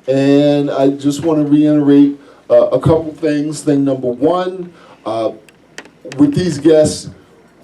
And I just want to reiterate a couple things. Thing number one, with these guests,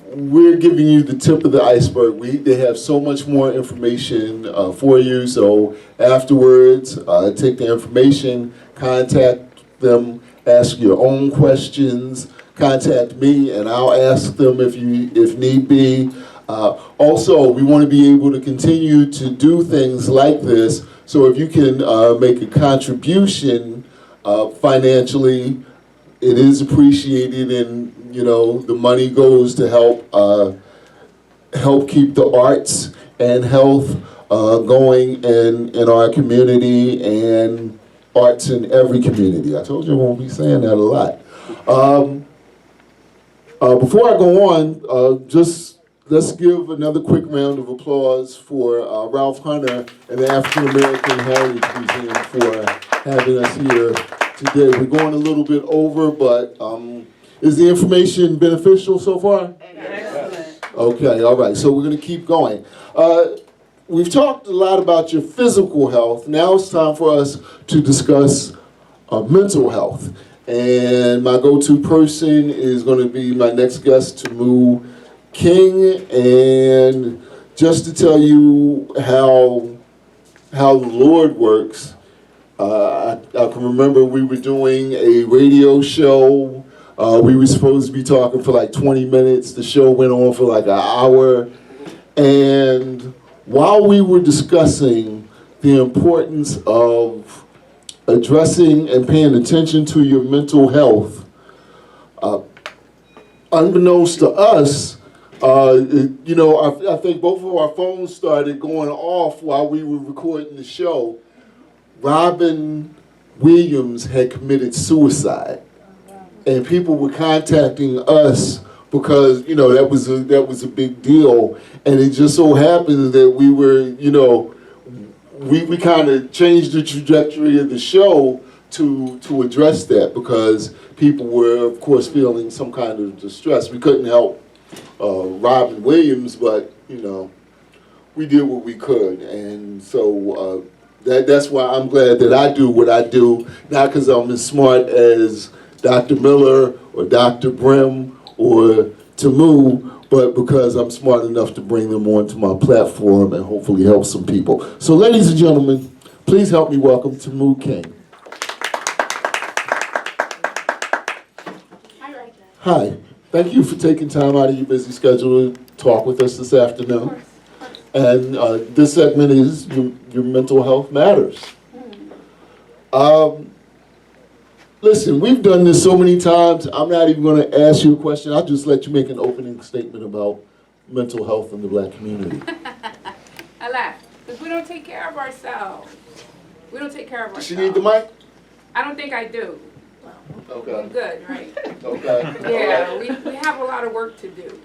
we're giving you the tip of the iceberg. They have so much more information for you. So afterwards, take the information, contact them, ask your own questions, contact me, and I'll ask them if need be. Also, we want to be able to continue to do things like this. So if you can make a contribution financially, it is appreciated, and the money goes to help keep the arts and health going in our community, and arts in every community. I told you I won't be saying that a lot. Before I go on, just let's give another quick round of applause for Ralph Hunter and the African American Heritage Museum for having us here today. We're going a little bit over, but is the information beneficial so far? Excellent. Okay, all right, so we're going to keep going. We've talked a lot about your physical health. Now it's time for us to discuss mental health. And my go-to person is going to be my next guest, Tamu King. And just to tell you how the Lord works, I can remember we were doing a radio show. We were supposed to be talking for like 20 minutes. The show went on for like an hour. And while we were discussing the importance of addressing and paying attention to your mental health, unbeknownst to us, I think both of our phones started going off while we were recording the show. Robin Williams had committed suicide, and people were contacting us because that was a big deal, and it just so happened that we were we kind of changed the trajectory of the show to address that, because people were, of course, feeling some kind of distress. We couldn't help Robin Williams, but we did what we could, and so that's why I'm glad that I do what I do, not because I'm as smart as Dr. Miller or Dr. Brim or Tamu, but because I'm smart enough to bring them onto my platform and hopefully help some people. So ladies and gentlemen, please help me welcome Tamu King. Hi, thank you for taking time out of your busy schedule to talk with us this afternoon. And this segment is your mental health matters. Listen, we've done this so many times, I'm not even going to ask you a question. I'll just let you make an opening statement about mental health in the Black community. I laugh, because we don't take care of ourselves. We don't take care of ourselves. Does she need the mic? I don't think I do. Okay. I'm good, right? Okay. Yeah, we have a lot of work to do.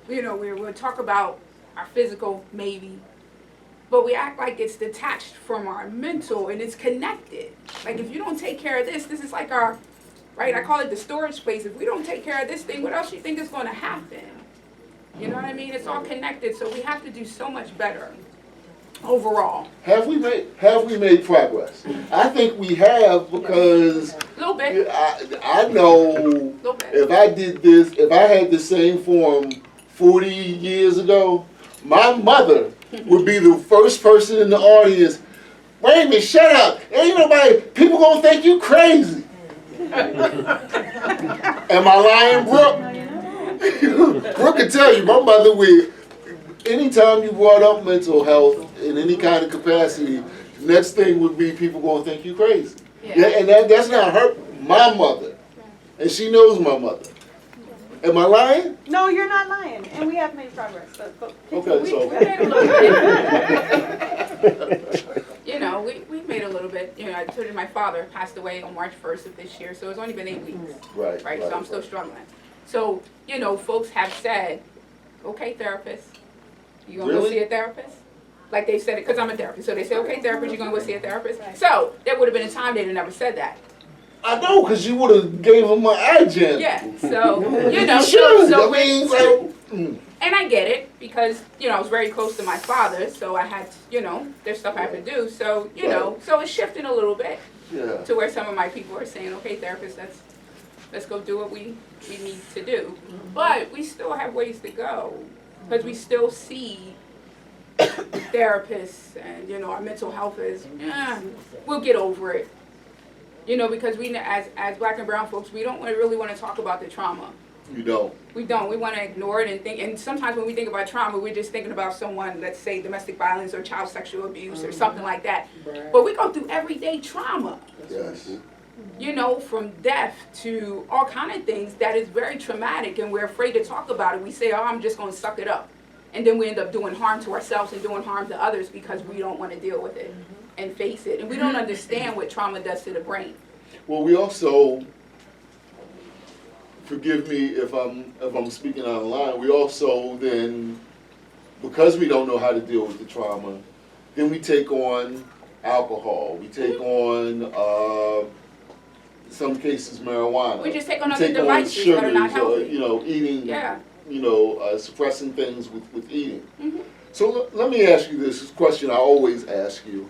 We'll talk about our physical, maybe, but we act like it's detached from our mental, and it's connected. Like, if you don't take care of this is like our, right, I call it the storage space. If we don't take care of this thing, what else do you think is going to happen? You know what I mean? It's all connected, so we have to do so much better overall. Have we made progress? I think we have, because A little bit. I know if I did this, if I had the same form 40 years ago, my mother would be the first person in the audience. Wait a minute, shut up. Ain't nobody, people gonna think you crazy. Am I lying, Brooke? Brooke can tell you, my mother would, anytime you brought up mental health in any kind of capacity, the next thing would be people gonna think you crazy. Yeah, and that's not her, my mother. And she knows my mother. Am I lying? No, you're not lying, and we have made progress. Okay, so. We made a little bit. We made a little bit. I told you my father passed away on March 1st of this year, so it's only been 8 weeks. Right. So I'm still struggling. So, folks have said, okay, therapist, you gonna go see a therapist? Like they said it, because I'm a therapist. So they say, okay, therapist, you're gonna go see a therapist? Right. So there would have been a time they'd have never said that. I know, because you would have gave him my agenda. Yeah, so, And I get it because, I was very close to my father, so I had, there's stuff I have to do. So, so it's shifting a little bit to where some of my people are saying, okay, therapist, let's go do what we need to do. But we still have ways to go because we still see therapists and, our mental health is, we'll get over it. Because we, as black and brown folks, we don't really want to talk about the trauma. You don't. We don't. We want to ignore it and think. And sometimes when we think about trauma, we're just thinking about someone, let's say domestic violence or child sexual abuse or something like that. Right. But we go through everyday trauma. Yes. From death to all kind of things that is very traumatic, and we're afraid to talk about it. We say, oh, I'm just going to suck it up. And then we end up doing harm to ourselves and doing harm to others because we don't want to deal with it and face it. And we don't understand what trauma does to the brain. Well, we also, forgive me if I'm speaking out of line, we also then, because we don't know how to deal with the trauma, then we take on alcohol. We take on, some cases, marijuana. We just take on other devices that are not healthy. Eating, Yeah. suppressing things with eating. Mm-hmm. So let me ask you this question I always ask you.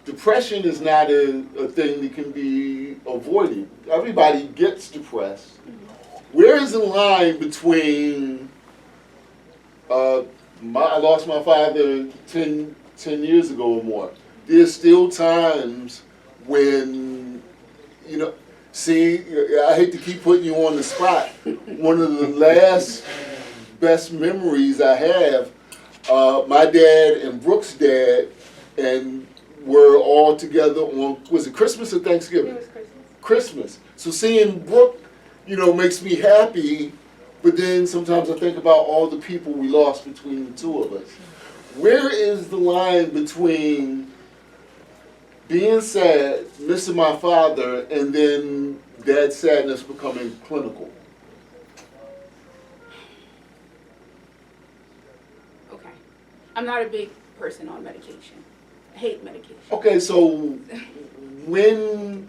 Depression is not a thing that can be avoided. Everybody gets depressed. Where is the line between, I lost my father 10 years ago or more. There's still times when, see, I hate to keep putting you on the spot. One of the last best memories I have, my dad and Brooke's dad, and we're all together on, was it Christmas or Thanksgiving? It was Christmas. Christmas. So seeing Brooke, makes me happy, but then sometimes I think about all the people we lost between the two of us. Where is the line between being sad, missing my father, and then that sadness becoming clinical? Okay. I'm not a big person on medication. I hate medication. Okay, so when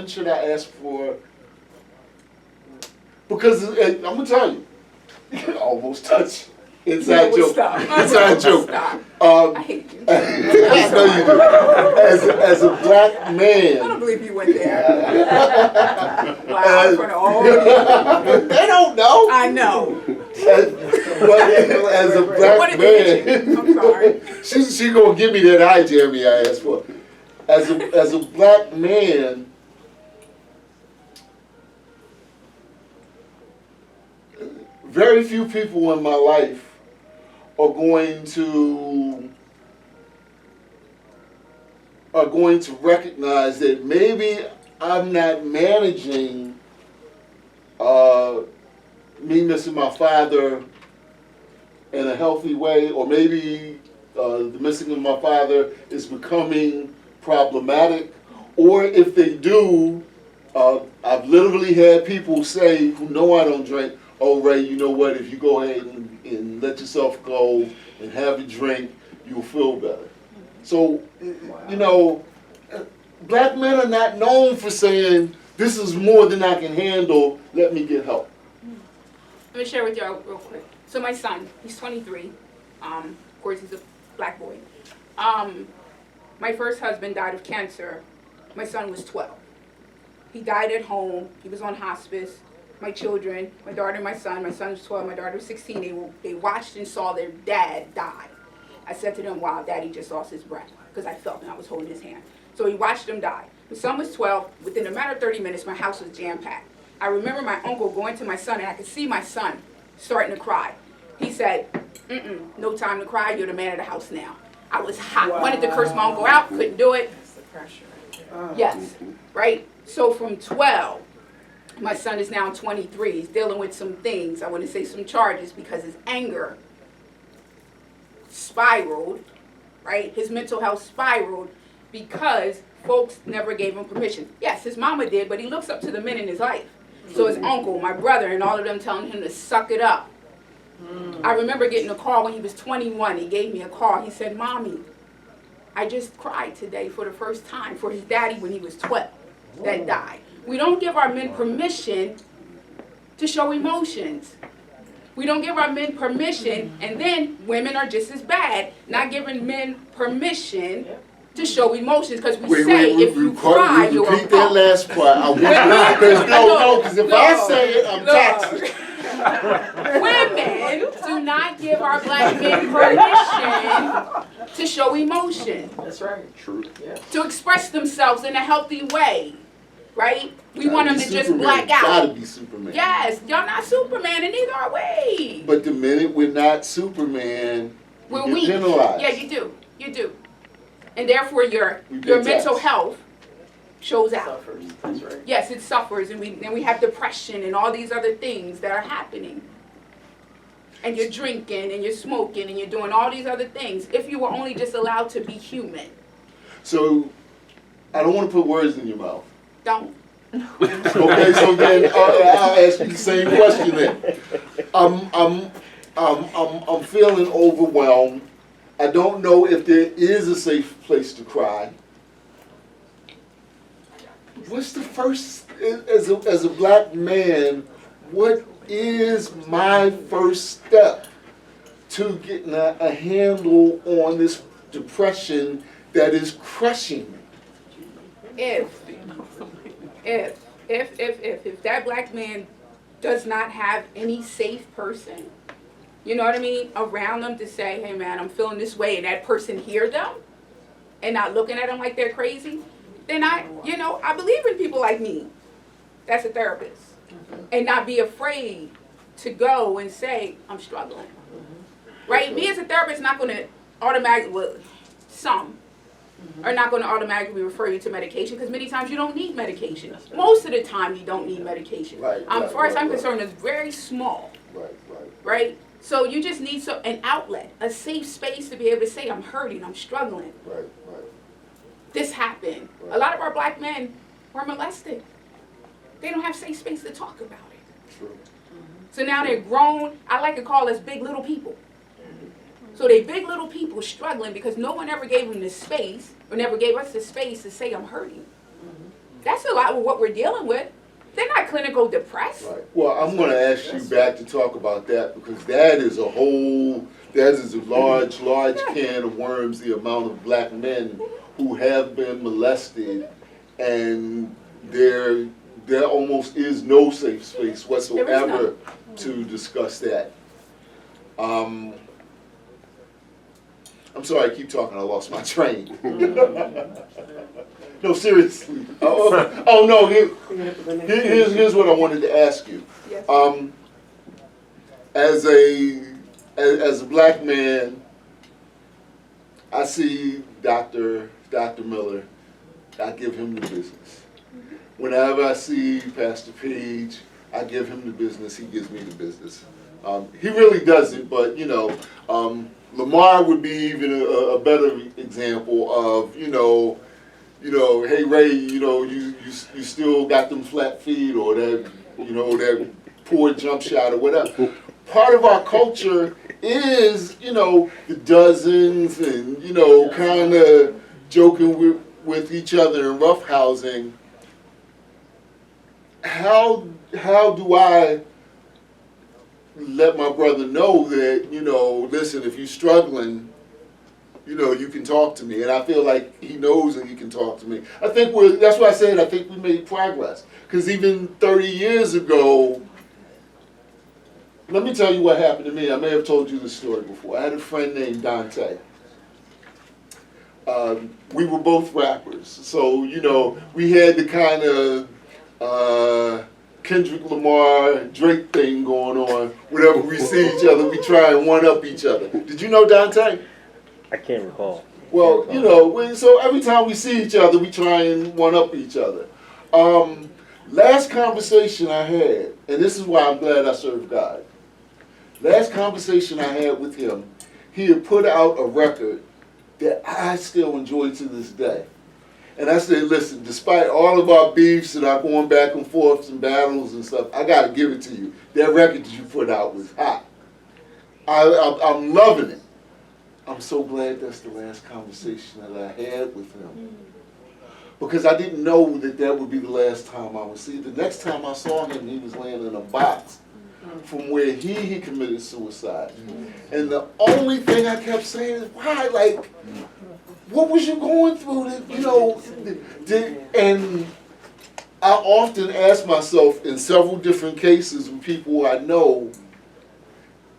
should I ask for? Because I'm gonna tell you, almost touch inside joke. Stop. Inside joke. Stop. I hate you. I know you do. As a black I man, don't believe you went there. Wow, in front of all of you. they don't know. I know. But as a black What did man, you? I'm sorry. she gonna give me that eye, Jeremy. I asked for. As a black man, very few people in my life are going to recognize that maybe I'm not managing me missing my father in a healthy way, or maybe the missing of my father is becoming problematic, or if they do, I've literally had people say who know I don't drink, oh Ray, you know what, if you go ahead and let yourself go and have a drink, you'll feel better. So, black men are not known for saying, this is more than I can handle, let me get help. Let me share with y'all real quick. So my son, he's 23. Of course, he's a black boy. My first husband died of cancer. My son was 12. He died at home. He was on hospice. My children, my daughter and my son was 12, my daughter was 16, they watched and saw their dad die. I said to them, wow, Daddy just lost his breath, because I felt and I was holding his hand. So we watched them die. My son was 12. Within a matter of 30 minutes, my house was jam-packed. I remember my uncle going to my son, and I could see my son starting to cry. He said, no time to cry, you're the man of the house now. I was hot, wanted to curse my uncle out, couldn't do it. That's the pressure right there. Yes, right? So from 12, my son is now 23. He's dealing with some things, I want to say some charges, because his anger spiraled, right? His mental health spiraled because folks never gave him permission. Yes, his mama did, but he looks up to the men in his life. So his uncle, my brother, and all of them telling him to suck it up. I remember getting a call when he was 21. He gave me a call. He said, Mommy, I just cried today for the first time for his daddy when he was 12 that died. We don't give our men permission to show emotions. We don't give our men permission, and then women are just as bad, not giving men permission to show emotions, because we say if you cry, you're a repeat that punk. last part. I want because if I say it, I'm toxic. Women do not give our black men permission to show emotion, That's right. True. Yeah. to express themselves in a healthy way, right? We want them to just Superman. black out. Gotta be Superman. Yes, y'all not Superman, and neither are we. But the minute we're not Superman, We're we weak. get penalized. Yeah, you do. And therefore your We get mental taxed. health shows out. Suffers. That's right. Yes, it suffers, and we have depression and all these other things that are happening. And you're drinking and you're smoking and you're doing all these other things if you were only just allowed to be human. So, I don't want to put words in your mouth. Don't. Okay, so then I'll ask you the same question then. I'm feeling overwhelmed. I don't know if there is a safe place to cry. What's the first, as a black man, what is my first step to getting a handle on this depression that is crushing me? If that black man does not have any safe person, you know what I mean, around them to say, hey man, I'm feeling this way, and that person hear them and not looking at them like they're crazy, then I believe in people like me that's a therapist, and not be afraid to go and say, I'm struggling. Right? Me as a therapist not going to automatically, well, some are not going to automatically refer you to medication, because many times you don't need medication. Most of the time you don't need medication. Right, As far as I'm concerned, it's very small. Right? So you just need an outlet, a safe space to be able to say, I'm hurting, I'm struggling. Right. This happened. Right. A lot of our black men were molested. They don't have safe space to talk about it. True. So now they're grown. I like to call us big little people. So they big little people struggling because no one ever gave them the space, or never gave us the space to say, I'm hurting. That's a lot of what we're dealing with. They're not clinical depressed. Right. Well, I'm going to ask you back to talk about that, because that is a large can of worms, the amount of black men who have been molested, and there almost is no safe space whatsoever to discuss that. I'm sorry, I keep talking, I lost my train. No, seriously. Oh no, here's what I wanted to ask you. Yes. As a black man, I see Dr. Miller, I give him the business. Whenever I see Pastor Page, I give him the business, he gives me the business. He really doesn't, but Lamar would be even a better example of, hey Ray, you still got them flat feet, or that, that poor jump shot or whatever. Part of our culture is, the dozens and, kind of joking with each other and roughhousing. How do I let my brother know that, listen, if you're struggling, you can talk to me, and I feel like he knows that he can talk to me. I think that's why I said I think we made progress, because even 30 years ago, let me tell you what happened to me. I may have told you this story before. I had a friend named Dante. We were both rappers, so we had the kind of Kendrick Lamar, Drake thing going on. Whenever we see each other, we try and one-up each other. Did you know Dante? I can't recall. Well, so every time we see each other, we try and one-up each other. Last conversation I had, and this is why I'm glad I served God. Last conversation I had with him, he had put out a record that I still enjoy to this day. And I said, listen, despite all of our beefs and our going back and forths and battles and stuff, I got to give it to you. That record that you put out was hot. I'm loving it. I'm so glad that's the last conversation that I had with him. because I didn't know that that would be the last time I would see it. The next time I saw him, he was laying in a box from where he committed suicide. And the only thing I kept saying is, why, like, what was you going through that, you know, and I often ask myself in several different cases with people I know,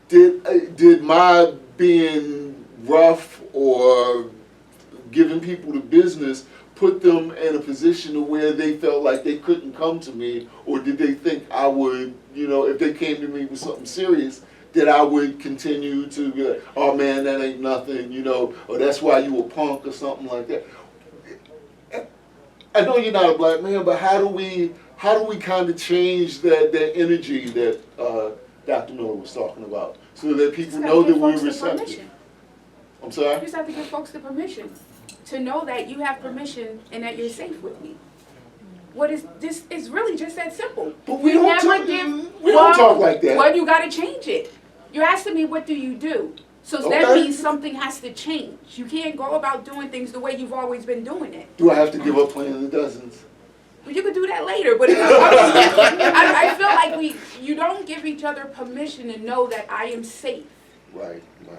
did my being rough or giving people the business put them in a position to where they felt like they couldn't come to me, or did they think I would, you know, if they came to me with something serious, that I would continue to be like, oh man, that ain't nothing, you know, or that's why you a punk or something like that. I know you're not a black man, but how do we kind of change that energy that Dr. Miller was talking about, so that people know that we're receptive? I'm sorry? You just have to give folks the permission to know that you have permission and that you're safe with me. What is this? Is really just that simple. But we You don't never talk, give. we don't talk like that. Well, you got to change it. You're asking me, what do you do? So that Okay. means something has to change. You can't go about doing things the way you've always been doing it. Do I have to give up playing in the dozens? Well, you could do that later, but I feel like you don't give each other permission to know that I am safe. Right, right.